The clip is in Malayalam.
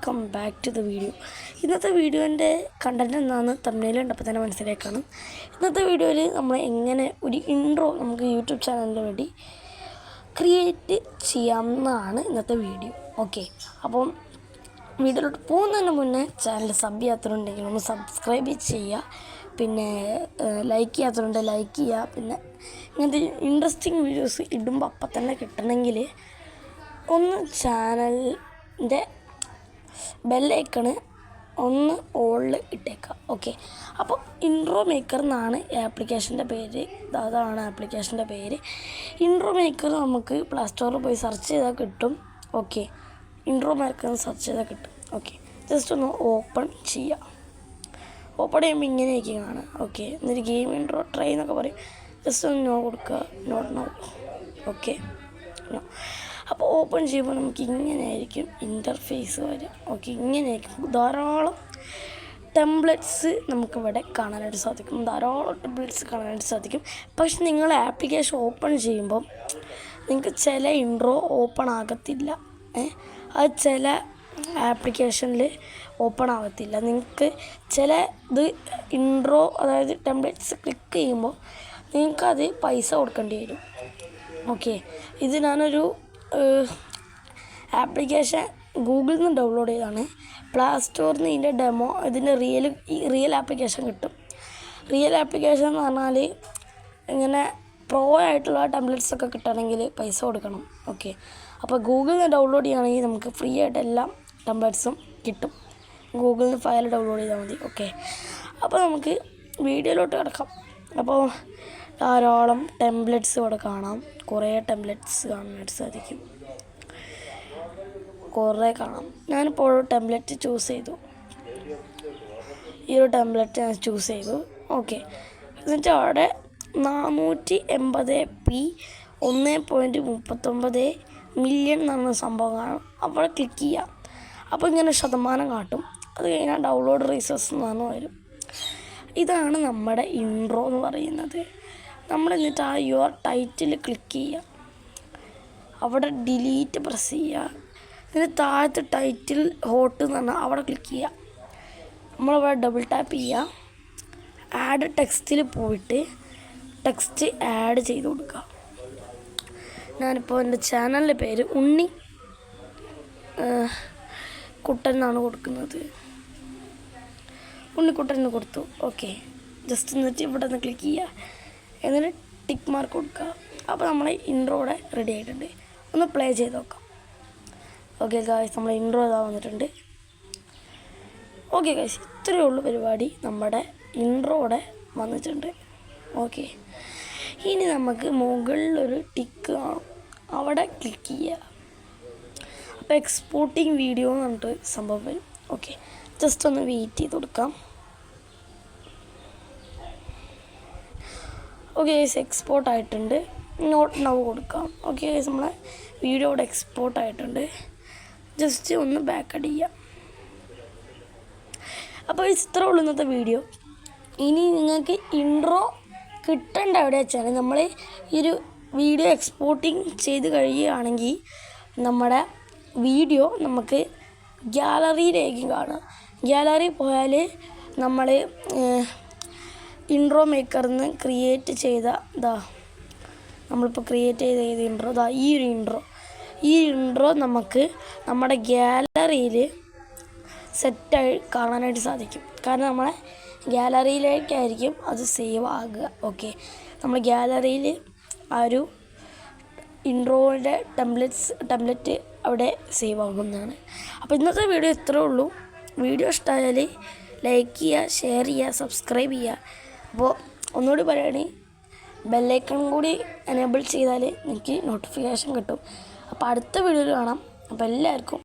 Welcome back to the video. ഇന്നത്തെ വീഡിയോൻ്റെ കണ്ടൻറ്റ് എന്താണെന്ന് തമ്മിൽ കണ്ടപ്പോൾ തന്നെ മനസ്സിലാക്കാണ്. ഇന്നത്തെ വീഡിയോയിൽ നമ്മൾ എങ്ങനെ ഒരു ഇൻട്രോ നമുക്ക് യൂട്യൂബ് ചാനലിന് വേണ്ടി ക്രിയേറ്റ് ചെയ്യാമെന്നാണ് ഇന്നത്തെ വീഡിയോ. ഓക്കെ, അപ്പം വീഡിയോയിലോട്ട് പോകുന്നതിന് മുന്നേ ചാനൽ സബ് ചെയ്യാത്തതുണ്ടെങ്കിൽ ഒന്ന് സബ്സ്ക്രൈബ് ചെയ്യുക, പിന്നെ ലൈക്ക് ചെയ്യാത്തതുണ്ട് ലൈക്ക് ചെയ്യുക. പിന്നെ ഇങ്ങനത്തെ ഇൻട്രസ്റ്റിംഗ് വീഡിയോസ് ഇടുമ്പോൾ അപ്പം തന്നെ കിട്ടണമെങ്കിൽ ഒന്ന് ചാനലിൻ്റെ ബെല്ലൈക്കണ് ഒന്ന് ഓളിൽ ഇട്ടേക്കാം. ഓക്കെ, അപ്പോൾ ഇൻട്രോ മേക്കർ എന്നാണ് ആപ്ലിക്കേഷൻ്റെ പേര്. അതാണ് ആപ്ലിക്കേഷൻ്റെ പേര്. ഇൻട്രോ മേക്കർ നമുക്ക് പ്ലേ സ്റ്റോറിൽ പോയി സെർച്ച് ചെയ്താൽ കിട്ടും. ഓക്കെ, ഇൻട്രോ മേക്കർ സെർച്ച് ചെയ്താൽ കിട്ടും. ഓക്കെ, ജസ്റ്റ് ഒന്ന് ഓപ്പൺ ചെയ്യാം. ഓപ്പൺ ചെയ്യുമ്പോൾ ഇങ്ങനെയൊക്കെ കാണാം. ഓക്കെ, എന്നിട്ട് ഗെയിം ഇൻട്രോ ട്രൈ എന്നൊക്കെ പറയും. ജസ്റ്റ് ഒന്ന് നോ കൊടുക്കുക, നോട്ട് നോ. Okay, no. അപ്പോൾ ഓപ്പൺ ചെയ്യുമ്പോൾ നമുക്ക് ഇങ്ങനെയായിരിക്കും ഇൻ്റർഫേസ് വരിക. ഓക്കെ, ഇങ്ങനെയായിരിക്കും. ധാരാളം ടെംപ്ലേറ്റ്സ് നമുക്കിവിടെ കാണാനായിട്ട് സാധിക്കും. പക്ഷെ നിങ്ങൾ ആപ്ലിക്കേഷൻ ഓപ്പൺ ചെയ്യുമ്പം നിങ്ങൾക്ക് ചില ഇൻട്രോ ഓപ്പൺ ആകത്തില്ല. അത് ചില ആപ്ലിക്കേഷനിൽ ഓപ്പൺ ആകത്തില്ല. നിങ്ങൾക്ക് ചില ഇത് ഇൻട്രോ, അതായത് ടെംപ്ലേറ്റ്സ് ക്ലിക്ക് ചെയ്യുമ്പോൾ നിങ്ങൾക്കത് പൈസ കൊടുക്കേണ്ടി വരും. ഓക്കെ, ഇത് ഞാനൊരു ആപ്ലിക്കേഷൻ ഗൂഗിളിൽ നിന്ന് ഡൗൺലോഡ് ചെയ്താണ്. പ്ലേ സ്റ്റോറിൽ നിന്ന് ഇതിൻ്റെ ഡെമോ, ഇതിൻ്റെ റിയൽ ആപ്ലിക്കേഷൻ കിട്ടും. റിയൽ ആപ്ലിക്കേഷൻ എന്ന് പറഞ്ഞാൽ ഇങ്ങനെ പ്രോ ആയിട്ടുള്ള ടെംപ്ലേറ്റ്സൊക്കെ കിട്ടണമെങ്കിൽ പൈസ കൊടുക്കണം. ഓക്കെ, അപ്പോൾ ഗൂഗിളിൽ നിന്ന് ഡൗൺലോഡ് ചെയ്യുകയാണെങ്കിൽ നമുക്ക് ഫ്രീ ആയിട്ട് എല്ലാ ടെംപ്ലേറ്റ്സും കിട്ടും. ഗൂഗിളിൽ നിന്ന് ഫയൽ ഡൗൺലോഡ് ചെയ്താൽ മതി. ഓക്കെ, അപ്പോൾ നമുക്ക് വീഡിയോയിലോട്ട് കിടക്കാം. അപ്പോൾ ധാരാളം ടെംപ്ലേറ്റ്സ് ഇവിടെ കാണാം. കുറേ ടെംപ്ലേറ്റ്സ് കാണാനായിട്ട് സാധിക്കും. കുറേ കാണാം. ഞാനിപ്പോൾ ഒരു ടെംപ്ലേറ്റ് ചൂസ് ചെയ്തു. ഈ ഒരു ടെംപ്ലേറ്റ് ഞാൻ ചൂസ് ചെയ്തു. ഓക്കെ, എന്നിട്ട് അവിടെ 480p 1.39 മില്യൺ എന്നാണ് സംഭവം കാണും. അവിടെ ക്ലിക്ക് ചെയ്യാം. അപ്പോൾ ഇങ്ങനെ ശതമാനം കാട്ടും. അത് കഴിഞ്ഞാൽ ഡൗൺലോഡ് റീസോഴ്സ് എന്നാണ് വരും. ഇതാണ് നമ്മുടെ ഇൻട്രോ എന്ന് പറയുന്നത്. നമ്മൾ എന്നിട്ട് ആ യുവർ ടൈറ്റിൽ ക്ലിക്ക് ചെയ്യുക. അവിടെ ഡിലീറ്റ് പ്രസ് ചെയ്യുക. എന്നിട്ട് താഴത്തെ ടൈറ്റിൽ ഹോട്ട് എന്ന് പറഞ്ഞാൽ അവിടെ ക്ലിക്ക് ചെയ്യുക. നമ്മളവിടെ ഡബിൾ ടാപ്പ് ചെയ്യുക. ആഡ് ടെക്സ്റ്റിൽ പോയിട്ട് ടെക്സ്റ്റ് ആഡ് ചെയ്ത് കൊടുക്കുക. ഞാനിപ്പോൾ എൻ്റെ ചാനലിൻ്റെ പേര് ഉണ്ണി കുട്ടൻ എന്നാണ് കൊടുക്കുന്നത്. ഉണ്ണിക്കുട്ടന് കൊടുത്തു. ഓക്കെ, ജസ്റ്റ് എന്നിട്ട് ഇവിടെ നിന്ന് ക്ലിക്ക് ചെയ്യുക. എന്നിട്ട് ടിക്ക് മാർക്ക് കൊടുക്കുക. അപ്പോൾ നമ്മളെ ഇൻട്രോയുടെ റെഡി ആയിട്ടുണ്ട്. ഒന്ന് പ്ലേ ചെയ്ത് നോക്കാം. ഓക്കെ ഗായ്സ്, നമ്മളെ ഇൻട്രോ ഇതാ വന്നിട്ടുണ്ട്. ഓക്കെ ഗായ്സ്, ഇത്രയേ ഉള്ളൂ പരിപാടി. നമ്മുടെ ഇൻട്രോയുടെ വന്നിട്ടുണ്ട്. ഓക്കെ, ഇനി നമുക്ക് മുകളിലൊരു ടിക്ക് കാണും. അവിടെ ക്ലിക്ക് ചെയ്യുക. അപ്പോൾ എക്സ്പോർട്ടിങ് വീഡിയോ എന്ന് പറഞ്ഞിട്ട് സംഭവം വരും. ഓക്കെ, ജസ്റ്റ് ഒന്ന് വെയിറ്റ് ചെയ്ത് കൊടുക്കാം. ഓക്കെ ഗൈസ്, എക്സ്പോർട്ട് ആയിട്ടുണ്ട്. നോട്ട് നൗ കൊടുക്കാം. ഓക്കെ ഗൈസ്, നമ്മളെ വീഡിയോ ഇവിടെ എക്സ്പോർട്ട് ആയിട്ടുണ്ട്. ജസ്റ്റ് ഒന്ന് ബാക്ക് അടിക്കുക. അപ്പോൾ ഇത്രേ ഉള്ളൂ ഇന്നത്തെ വീഡിയോ. ഇനി നിങ്ങൾക്ക് ഇൻട്രോ കിട്ടേണ്ട എവിടെ വെച്ചാൽ നമ്മൾ ഈ ഒരു വീഡിയോ എക്സ്പോർട്ടിങ് ചെയ്ത് കഴിയുകയാണെങ്കിൽ നമ്മുടെ വീഡിയോ നമുക്ക് ഗ്യാലറിയിലേക്കും കാണാം. ഗ്യാലറി പോയാൽ നമ്മൾ ഇൻട്രോ മേക്കറിൽ നിന്ന് ക്രിയേറ്റ് ചെയ്ത നമ്മളിപ്പോൾ ക്രിയേറ്റ് ചെയ്ത ഇൻട്രോ ഈ ഒരു ഇൻട്രോ നമുക്ക് നമ്മുടെ ഗ്യാലറിയിൽ സെറ്റായി കാണാനായിട്ട് സാധിക്കും. കാരണം നമ്മളെ ഗ്യാലറിയിലേക്കായിരിക്കും അത് സേവ് ആകുക. ഓക്കെ, നമ്മൾ ഗ്യാലറിയിൽ ആ ഒരു ഇൻട്രോയുടെ ടെംപ്ലേറ്റ് അവിടെ സേവ് ആകുന്നതാണ്. അപ്പോൾ ഇന്നത്തെ വീഡിയോ ഇത്രേ ഉള്ളൂ. വീഡിയോ ഇഷ്ടമായാൽ ലൈക്ക് ചെയ്യുക, ഷെയർ ചെയ്യുക, സബ്സ്ക്രൈബ് ചെയ്യുക. അപ്പോൾ ഒന്നുകൂടി പറയുകയാണെങ്കിൽ ബെല്ലൈക്കൺ കൂടി എനേബിൾ ചെയ്താൽ എനിക്ക് നോട്ടിഫിക്കേഷൻ കിട്ടും. അപ്പോൾ അടുത്ത വീഡിയോയിൽ കാണാം. അപ്പോൾ എല്ലാവർക്കും